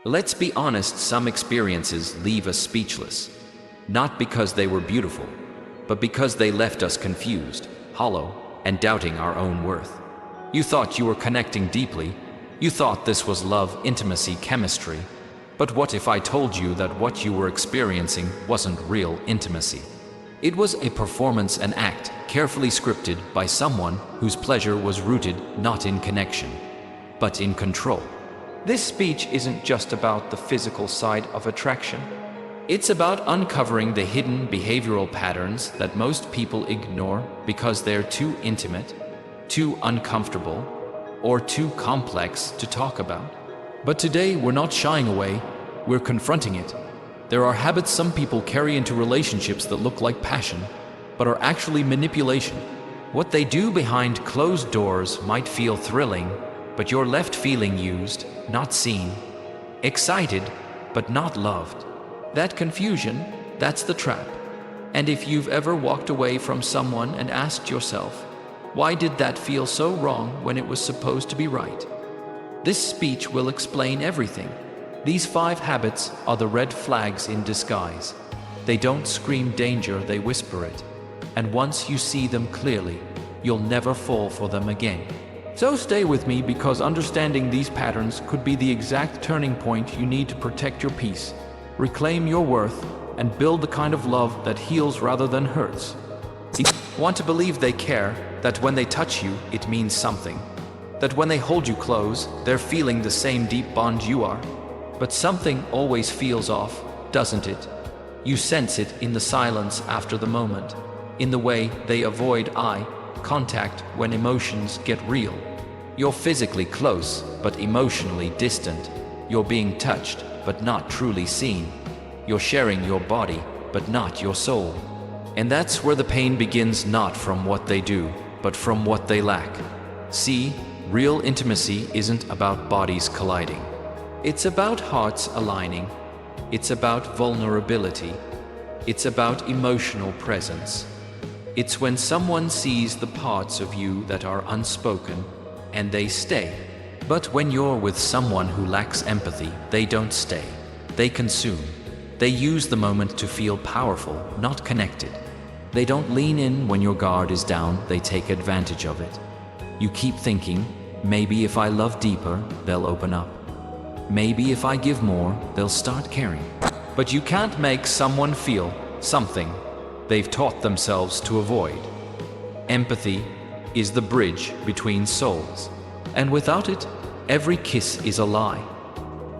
Let's be honest, some experiences leave us speechless. Not because they were beautiful, but because they left us confused, hollow, and doubting our own worth. You thought you were connecting deeply. You thought this was love, intimacy, chemistry. But what if I told you that what you were experiencing wasn't real intimacy? It was a performance, an act, carefully scripted by someone whose pleasure was rooted not in connection, but in control. This speech isn't just about the physical side of attraction. It's about uncovering the hidden behavioral patterns that most people ignore because they're too intimate, too uncomfortable, or too complex to talk about. But today we're not shying away, we're confronting it. There are habits some people carry into relationships that look like passion, but are actually manipulation. What they do behind closed doors might feel thrilling, but you're left feeling used, not seen, excited, but not loved. That confusion, that's the trap. And if you've ever walked away from someone and asked yourself, why did that feel so wrong when it was supposed to be right? This speech will explain everything. These 5 habits are the red flags in disguise. They don't scream danger, they whisper it. And once you see them clearly, you'll never fall for them again. So stay with me, because understanding these patterns could be the exact turning point you need to protect your peace, reclaim your worth, and build the kind of love that heals rather than hurts. You want to believe they care, that when they touch you, it means something. That when they hold you close, they're feeling the same deep bond you are. But something always feels off, doesn't it? You sense it in the silence after the moment, in the way they avoid eye contact when emotions get real. You're physically close, but emotionally distant. You're being touched, but not truly seen. You're sharing your body, but not your soul. And that's where the pain begins, not from what they do, but from what they lack. See, real intimacy isn't about bodies colliding. It's about hearts aligning. It's about vulnerability. It's about emotional presence. It's when someone sees the parts of you that are unspoken, and they stay. But when you're with someone who lacks empathy, they don't stay. They consume. They use the moment to feel powerful, not connected. They don't lean in when your guard is down, they take advantage of it. You keep thinking, maybe if I love deeper, they'll open up. Maybe if I give more, they'll start caring. But you can't make someone feel something they've taught themselves to avoid. Empathy is the bridge between souls. And without it, every kiss is a lie.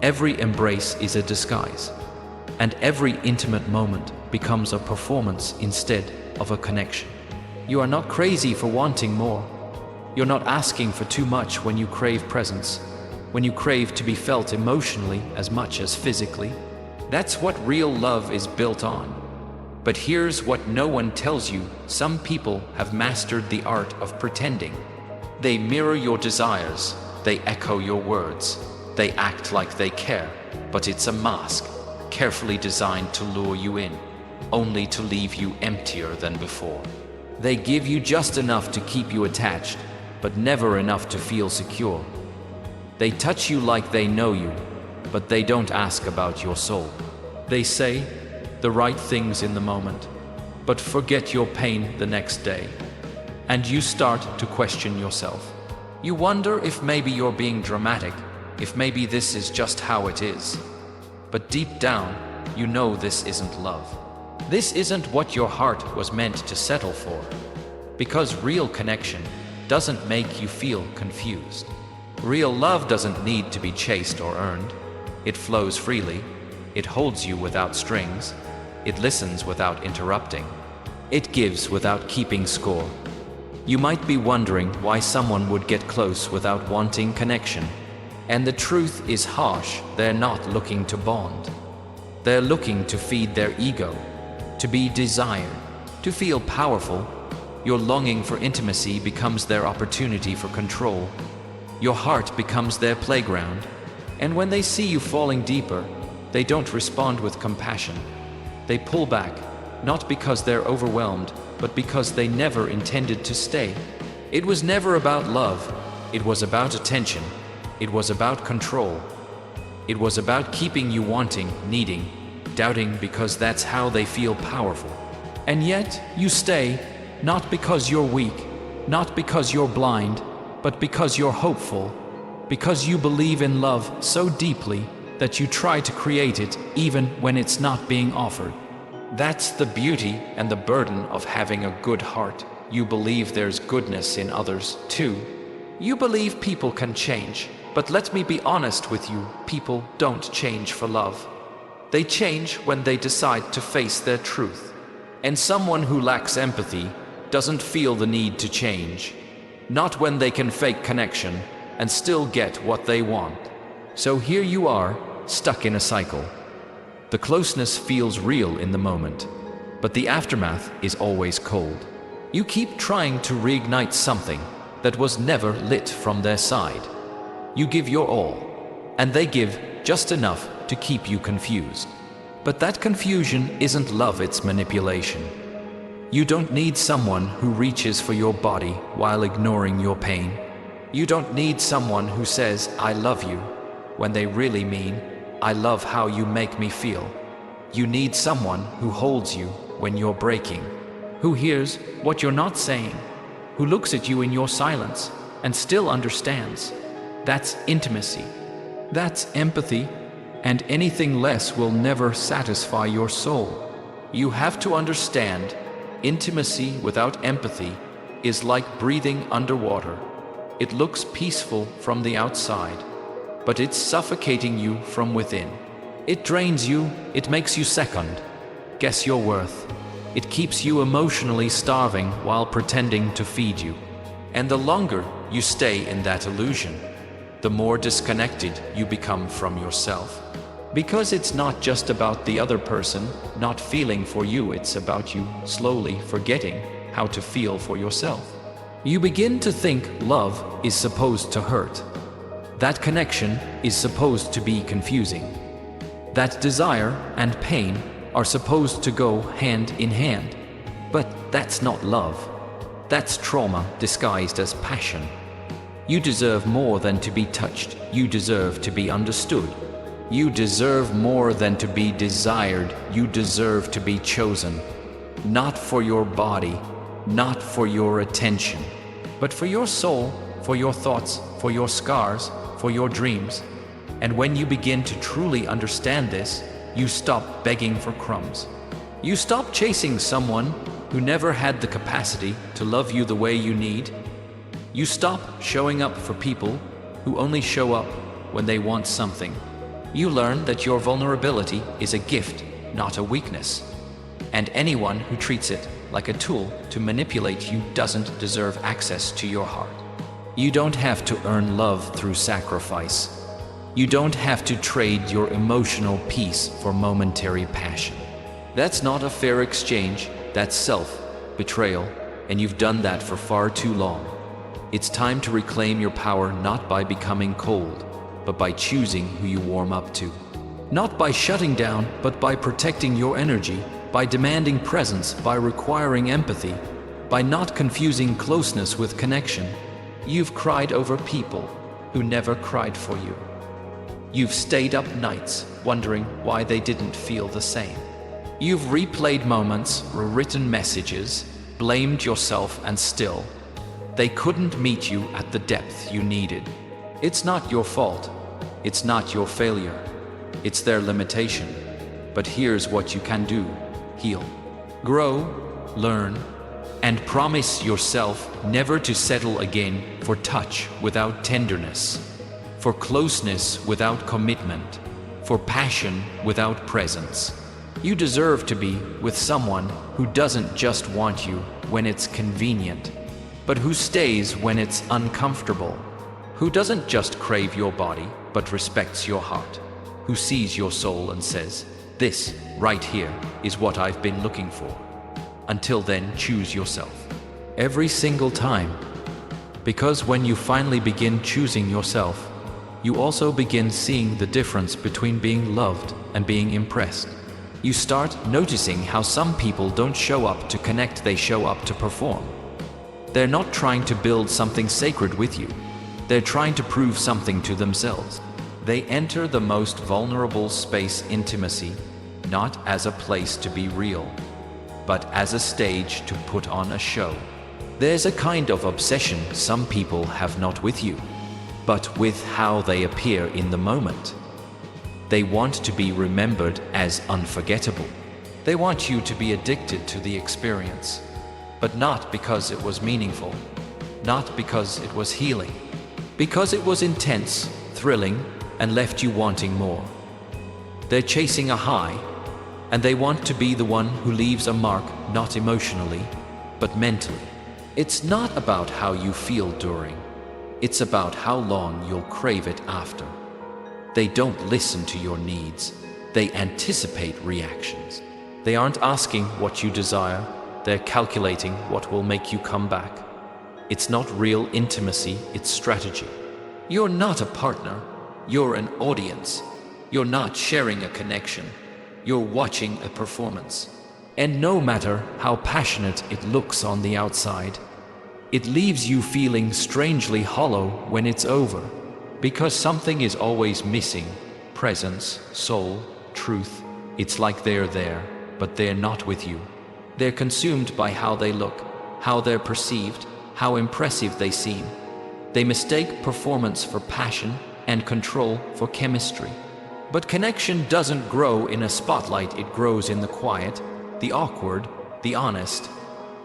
Every embrace is a disguise. And every intimate moment becomes a performance instead of a connection. You are not crazy for wanting more. You're not asking for too much when you crave presence, when you crave to be felt emotionally as much as physically. That's what real love is built on. But here's what no one tells you. Some people have mastered the art of pretending. They mirror your desires, they echo your words, they act like they care, but it's a mask, carefully designed to lure you in, only to leave you emptier than before. They give you just enough to keep you attached, but never enough to feel secure. They touch you like they know you, but they don't ask about your soul. They say the right things in the moment, but forget your pain the next day. And you start to question yourself. You wonder if maybe you're being dramatic, if maybe this is just how it is. But deep down, you know this isn't love. This isn't what your heart was meant to settle for. Because real connection doesn't make you feel confused. Real love doesn't need to be chased or earned. It flows freely. It holds you without strings. It listens without interrupting. It gives without keeping score. You might be wondering why someone would get close without wanting connection. And the truth is harsh. They're not looking to bond. They're looking to feed their ego, to be desired, to feel powerful. Your longing for intimacy becomes their opportunity for control. Your heart becomes their playground. And when they see you falling deeper, they don't respond with compassion. They pull back, not because they're overwhelmed, but because they never intended to stay. It was never about love. It was about attention. It was about control. It was about keeping you wanting, needing, doubting because that's how they feel powerful. And yet, you stay, not because you're weak, not because you're blind, but because you're hopeful, because you believe in love so deeply that you try to create it even when it's not being offered. That's the beauty and the burden of having a good heart. You believe there's goodness in others, too. You believe people can change, but let me be honest with you, people don't change for love. They change when they decide to face their truth. And someone who lacks empathy doesn't feel the need to change. Not when they can fake connection and still get what they want. So here you are, stuck in a cycle. The closeness feels real in the moment, but the aftermath is always cold. You keep trying to reignite something that was never lit from their side. You give your all, and they give just enough to keep you confused. But that confusion isn't love, it's manipulation. You don't need someone who reaches for your body while ignoring your pain. You don't need someone who says, "I love you," when they really mean, "I love how you make me feel." You need someone who holds you when you're breaking, who hears what you're not saying, who looks at you in your silence and still understands. That's intimacy. That's empathy, and anything less will never satisfy your soul. You have to understand, intimacy without empathy is like breathing underwater. It looks peaceful from the outside, but it's suffocating you from within. It drains you, it makes you second. Guess your worth. It keeps you emotionally starving while pretending to feed you. And the longer you stay in that illusion, the more disconnected you become from yourself. Because it's not just about the other person not feeling for you, it's about you slowly forgetting how to feel for yourself. You begin to think love is supposed to hurt. That connection is supposed to be confusing. That desire and pain are supposed to go hand in hand. But that's not love. That's trauma disguised as passion. You deserve more than to be touched. You deserve to be understood. You deserve more than to be desired. You deserve to be chosen. Not for your body, not for your attention, but for your soul, for your thoughts, for your scars, for your dreams. And when you begin to truly understand this, you stop begging for crumbs. You stop chasing someone who never had the capacity to love you the way you need. You stop showing up for people who only show up when they want something. You learn that your vulnerability is a gift, not a weakness. And anyone who treats it like a tool to manipulate you doesn't deserve access to your heart. You don't have to earn love through sacrifice. You don't have to trade your emotional peace for momentary passion. That's not a fair exchange, that's self-betrayal, and you've done that for far too long. It's time to reclaim your power, not by becoming cold, but by choosing who you warm up to. Not by shutting down, but by protecting your energy, by demanding presence, by requiring empathy, by not confusing closeness with connection. You've cried over people who never cried for you. You've stayed up nights wondering why they didn't feel the same. You've replayed moments, rewritten messages, blamed yourself, and still, they couldn't meet you at the depth you needed. It's not your fault. It's not your failure. It's their limitation. But here's what you can do: heal, grow, learn, and promise yourself never to settle again for touch without tenderness, for closeness without commitment, for passion without presence. You deserve to be with someone who doesn't just want you when it's convenient, but who stays when it's uncomfortable, who doesn't just crave your body, but respects your heart, who sees your soul and says, "This right here is what I've been looking for." Until then, choose yourself. Every single time. Because when you finally begin choosing yourself, you also begin seeing the difference between being loved and being impressed. You start noticing how some people don't show up to connect, they show up to perform. They're not trying to build something sacred with you. They're trying to prove something to themselves. They enter the most vulnerable space, intimacy, not as a place to be real, but as a stage to put on a show. There's a kind of obsession some people have not with you, but with how they appear in the moment. They want to be remembered as unforgettable. They want you to be addicted to the experience, but not because it was meaningful, not because it was healing, because it was intense, thrilling, and left you wanting more. They're chasing a high, and they want to be the one who leaves a mark, not emotionally, but mentally. It's not about how you feel during, it's about how long you'll crave it after. They don't listen to your needs, they anticipate reactions. They aren't asking what you desire, they're calculating what will make you come back. It's not real intimacy, it's strategy. You're not a partner, you're an audience. You're not sharing a connection, you're watching a performance. And no matter how passionate it looks on the outside, it leaves you feeling strangely hollow when it's over, because something is always missing: presence, soul, truth. It's like they're there, but they're not with you. They're consumed by how they look, how they're perceived, how impressive they seem. They mistake performance for passion and control for chemistry. But connection doesn't grow in a spotlight, it grows in the quiet, the awkward, the honest.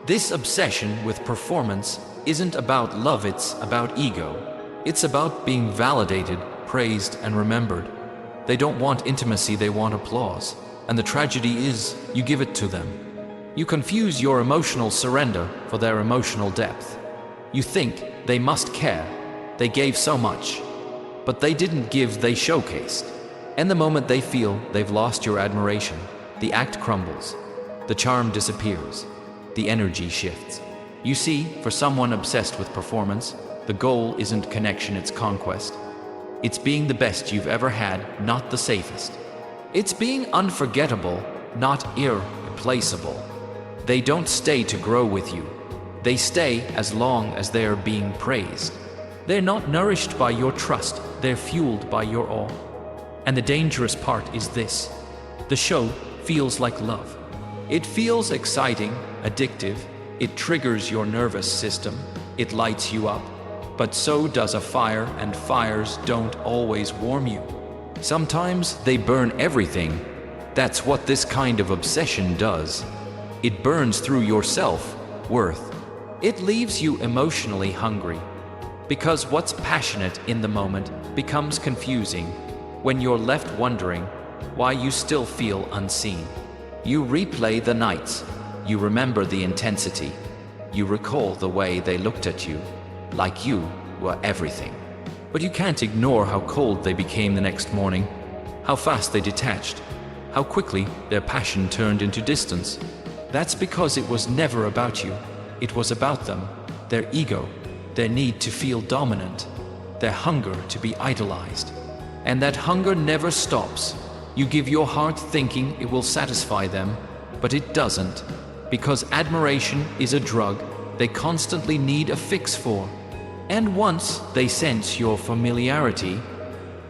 This obsession with performance isn't about love, it's about ego. It's about being validated, praised, and remembered. They don't want intimacy, they want applause. And the tragedy is, you give it to them. You confuse your emotional surrender for their emotional depth. You think they must care. They gave so much. But they didn't give, they showcased. And the moment they feel they've lost your admiration, the act crumbles. The charm disappears. The energy shifts. You see, for someone obsessed with performance, the goal isn't connection, it's conquest. It's being the best you've ever had, not the safest. It's being unforgettable, not irreplaceable. They don't stay to grow with you. They stay as long as they are being praised. They're not nourished by your trust, they're fueled by your awe. And the dangerous part is this: the show feels like love. It feels exciting, addictive, it triggers your nervous system, it lights you up. But so does a fire, and fires don't always warm you. Sometimes they burn everything. That's what this kind of obsession does. It burns through your self-worth. It leaves you emotionally hungry. Because what's passionate in the moment becomes confusing when you're left wondering why you still feel unseen. You replay the nights, you remember the intensity, you recall the way they looked at you, like you were everything. But you can't ignore how cold they became the next morning, how fast they detached, how quickly their passion turned into distance. That's because it was never about you, it was about them, their ego, their need to feel dominant, their hunger to be idolized. And that hunger never stops. You give your heart thinking it will satisfy them, but it doesn't, because admiration is a drug they constantly need a fix for. And once they sense your familiarity,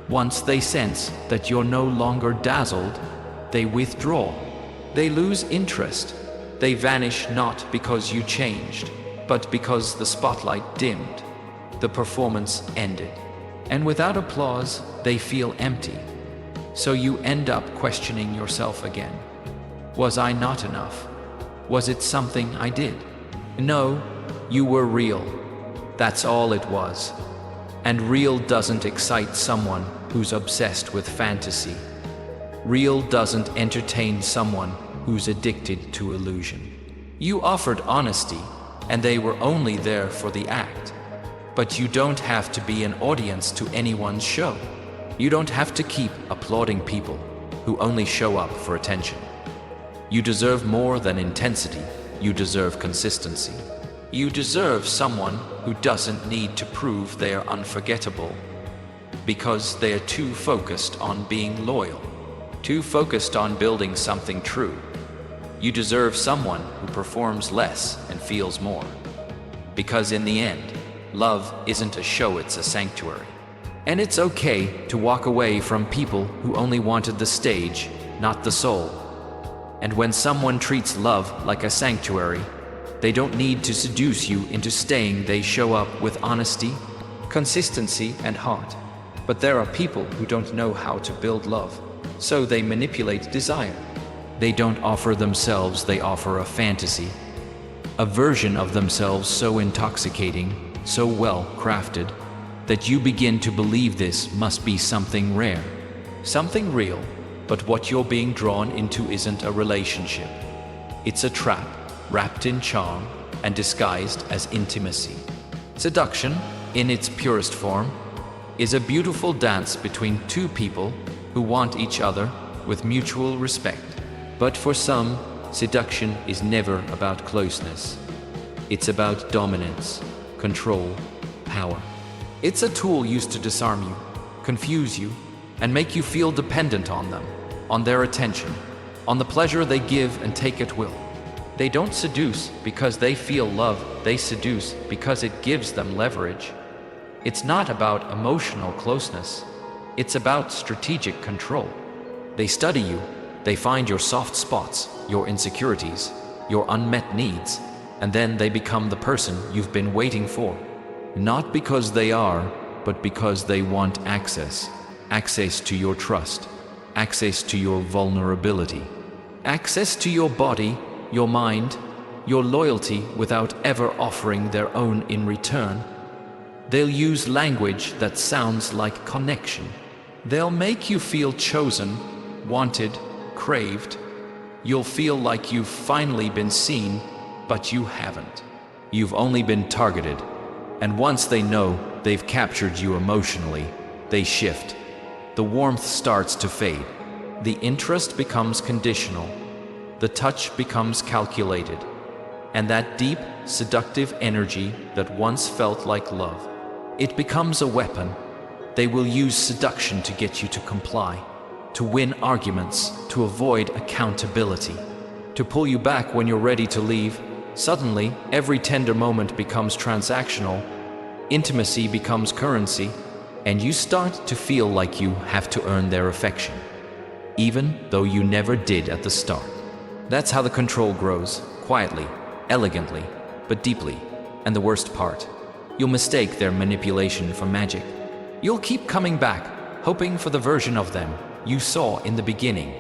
once they sense that you're no longer dazzled, they withdraw. They lose interest. They vanish not because you changed, but because the spotlight dimmed, the performance ended. And without applause, they feel empty. So you end up questioning yourself again. Was I not enough? Was it something I did? No, you were real. That's all it was. And real doesn't excite someone who's obsessed with fantasy. Real doesn't entertain someone who's addicted to illusion. You offered honesty, and they were only there for the act. But you don't have to be an audience to anyone's show. You don't have to keep applauding people who only show up for attention. You deserve more than intensity. You deserve consistency. You deserve someone who doesn't need to prove they are unforgettable, because they are too focused on being loyal, too focused on building something true. You deserve someone who performs less and feels more. Because in the end, love isn't a show, it's a sanctuary. And it's okay to walk away from people who only wanted the stage, not the soul. And when someone treats love like a sanctuary, they don't need to seduce you into staying. They show up with honesty, consistency, and heart. But there are people who don't know how to build love, so they manipulate desire. They don't offer themselves, they offer a fantasy. A version of themselves so intoxicating, so well crafted, that you begin to believe this must be something rare, something real. But what you're being drawn into isn't a relationship. It's a trap, wrapped in charm and disguised as intimacy. Seduction, in its purest form, is a beautiful dance between two people who want each other with mutual respect. But for some, seduction is never about closeness. It's about dominance, control, power. It's a tool used to disarm you, confuse you, and make you feel dependent on them, on their attention, on the pleasure they give and take at will. They don't seduce because they feel love, they seduce because it gives them leverage. It's not about emotional closeness, it's about strategic control. They study you, they find your soft spots, your insecurities, your unmet needs, and then they become the person you've been waiting for. Not because they are, but because they want access. Access to your trust, access to your vulnerability, access to your body, your mind, your loyalty without ever offering their own in return. They'll use language that sounds like connection. They'll make you feel chosen, wanted, craved. You'll feel like you've finally been seen, but you haven't. You've only been targeted. And once they know they've captured you emotionally, they shift. The warmth starts to fade. The interest becomes conditional. The touch becomes calculated. And that deep, seductive energy that once felt like love, it becomes a weapon. They will use seduction to get you to comply, to win arguments, to avoid accountability, to pull you back when you're ready to leave. Suddenly, every tender moment becomes transactional. Intimacy becomes currency. And you start to feel like you have to earn their affection, even though you never did at the start. That's how the control grows, quietly, elegantly, but deeply. And the worst part, you'll mistake their manipulation for magic. You'll keep coming back, hoping for the version of them you saw in the beginning.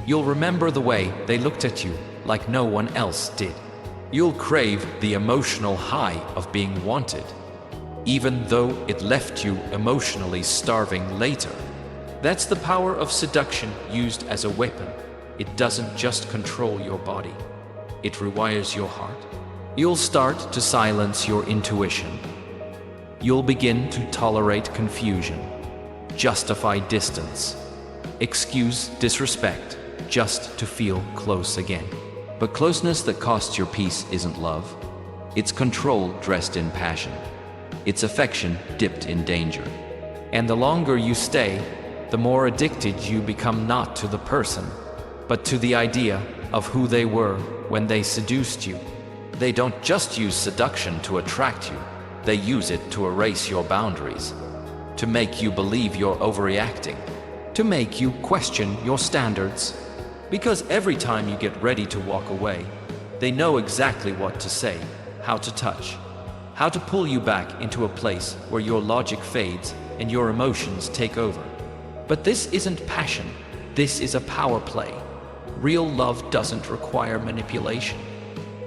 You'll remember the way they looked at you like no one else did. You'll crave the emotional high of being wanted, even though it left you emotionally starving later. That's the power of seduction used as a weapon. It doesn't just control your body, it rewires your heart. You'll start to silence your intuition. You'll begin to tolerate confusion, justify distance, excuse disrespect, just to feel close again. But closeness that costs your peace isn't love. It's control dressed in passion. It's affection dipped in danger. And the longer you stay, the more addicted you become, not to the person, but to the idea of who they were when they seduced you. They don't just use seduction to attract you, they use it to erase your boundaries, to make you believe you're overreacting, to make you question your standards. Because every time you get ready to walk away, they know exactly what to say, how to touch, how to pull you back into a place where your logic fades and your emotions take over. But this isn't passion, this is a power play. Real love doesn't require manipulation.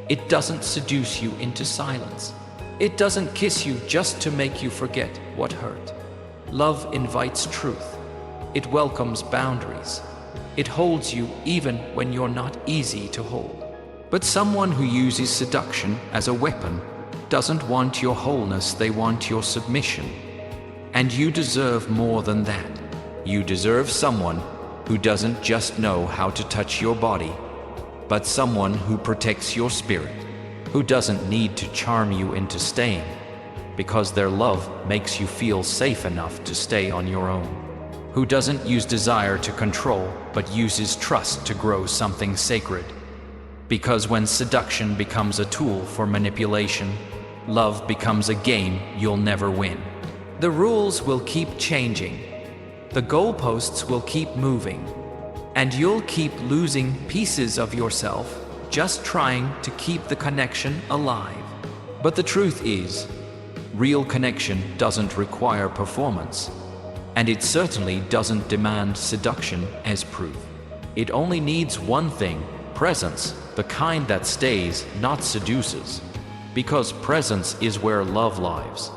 It doesn't seduce you into silence. It doesn't kiss you just to make you forget what hurt. Love invites truth. It welcomes boundaries. It holds you even when you're not easy to hold. But someone who uses seduction as a weapon doesn't want your wholeness, they want your submission. And you deserve more than that. You deserve someone who doesn't just know how to touch your body, but someone who protects your spirit, who doesn't need to charm you into staying, because their love makes you feel safe enough to stay on your own, who doesn't use desire to control, but uses trust to grow something sacred. Because when seduction becomes a tool for manipulation, love becomes a game you'll never win. The rules will keep changing. The goalposts will keep moving. And you'll keep losing pieces of yourself just trying to keep the connection alive. But the truth is, real connection doesn't require performance. And it certainly doesn't demand seduction as proof. It only needs one thing: presence, the kind that stays, not seduces. Because presence is where love lives.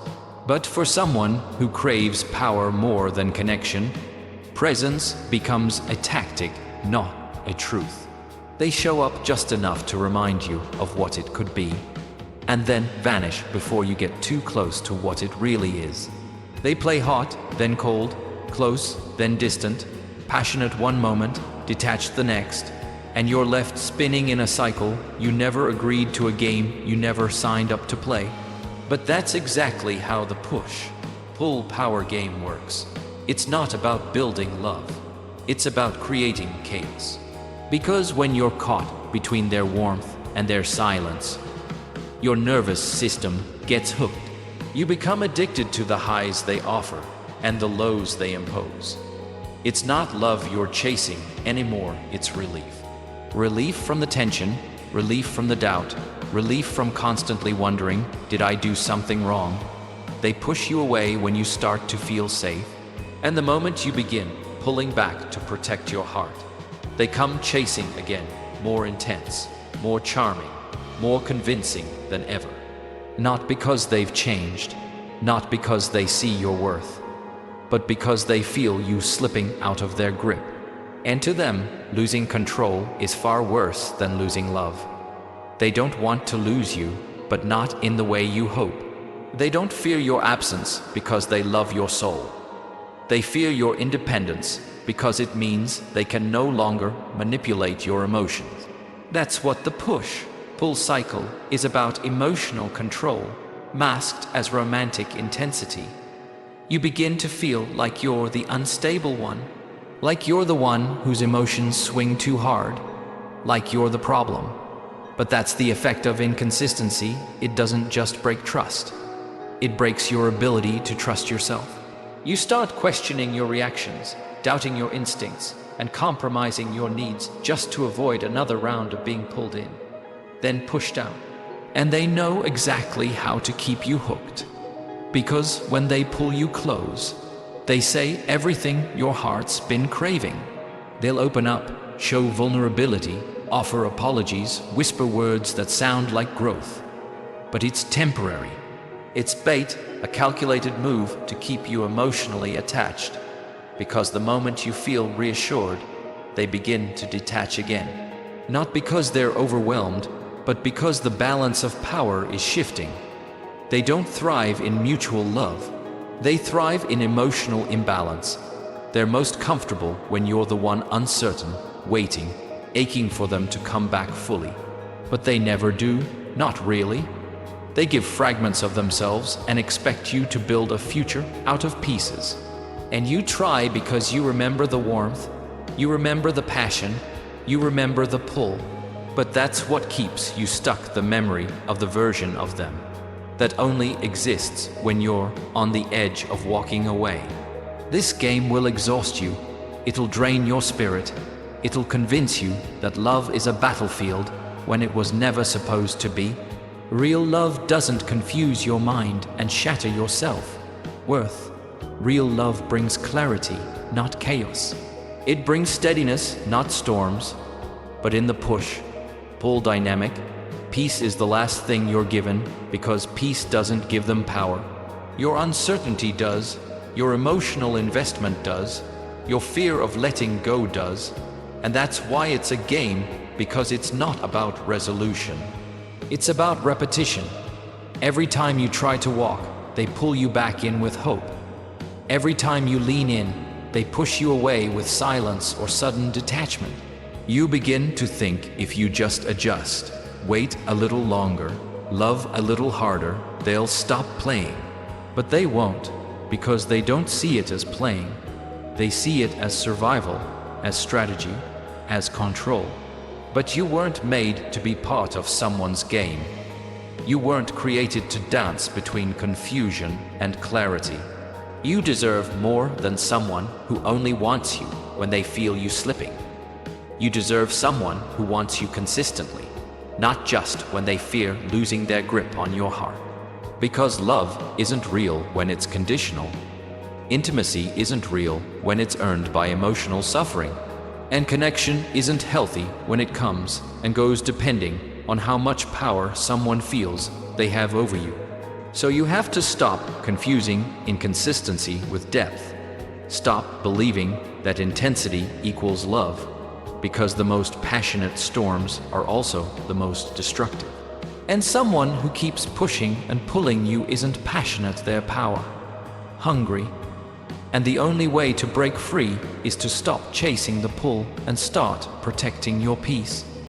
But for someone who craves power more than connection, presence becomes a tactic, not a truth. They show up just enough to remind you of what it could be, and then vanish before you get too close to what it really is. They play hot, then cold, close, then distant, passionate one moment, detached the next, and you're left spinning in a cycle you never agreed to, a game you never signed up to play. But that's exactly how the push-pull power game works. It's not about building love. It's about creating chaos. Because when you're caught between their warmth and their silence, your nervous system gets hooked. You become addicted to the highs they offer and the lows they impose. It's not love you're chasing anymore, it's relief. Relief from the tension, relief from the doubt, relief from constantly wondering, did I do something wrong? They push you away when you start to feel safe, and the moment you begin pulling back to protect your heart, they come chasing again, more intense, more charming, more convincing than ever. Not because they've changed, not because they see your worth, but because they feel you slipping out of their grip. And to them, losing control is far worse than losing love. They don't want to lose you, but not in the way you hope. They don't fear your absence because they love your soul. They fear your independence because it means they can no longer manipulate your emotions. That's what the push-pull cycle is about: emotional control, masked as romantic intensity. You begin to feel like you're the unstable one, like you're the one whose emotions swing too hard, like you're the problem. But that's the effect of inconsistency. It doesn't just break trust. It breaks your ability to trust yourself. You start questioning your reactions, doubting your instincts, and compromising your needs just to avoid another round of being pulled in, then pushed out. And they know exactly how to keep you hooked. Because when they pull you close, they say everything your heart's been craving. They'll open up, show vulnerability, offer apologies, whisper words that sound like growth. But it's temporary. It's bait, a calculated move to keep you emotionally attached. Because the moment you feel reassured, they begin to detach again. Not because they're overwhelmed, but because the balance of power is shifting. They don't thrive in mutual love. They thrive in emotional imbalance. They're most comfortable when you're the one uncertain, waiting, aching for them to come back fully. But they never do, not really. They give fragments of themselves and expect you to build a future out of pieces. And you try because you remember the warmth, you remember the passion, you remember the pull. But that's what keeps you stuck, the memory of the version of them that only exists when you're on the edge of walking away. This game will exhaust you. It'll drain your spirit. It'll convince you that love is a battlefield when it was never supposed to be. Real love doesn't confuse your mind and shatter your self-worth. Real love brings clarity, not chaos. It brings steadiness, not storms. But in the push-pull dynamic, peace is the last thing you're given, because peace doesn't give them power. Your uncertainty does, your emotional investment does, your fear of letting go does. And that's why it's a game, because it's not about resolution. It's about repetition. Every time you try to walk, they pull you back in with hope. Every time you lean in, they push you away with silence or sudden detachment. You begin to think if you just adjust, wait a little longer, love a little harder, they'll stop playing. But they won't, because they don't see it as playing. They see it as survival, as strategy, as control. But you weren't made to be part of someone's game. You weren't created to dance between confusion and clarity. You deserve more than someone who only wants you when they feel you slipping. You deserve someone who wants you consistently, not just when they fear losing their grip on your heart. Because love isn't real when it's conditional. Intimacy isn't real when it's earned by emotional suffering. And connection isn't healthy when it comes and goes depending on how much power someone feels they have over you. So you have to stop confusing inconsistency with depth. Stop believing that intensity equals love, because the most passionate storms are also the most destructive. And someone who keeps pushing and pulling you isn't passionate, they're power hungry. And the only way to break free is to stop chasing the pull and start protecting your peace.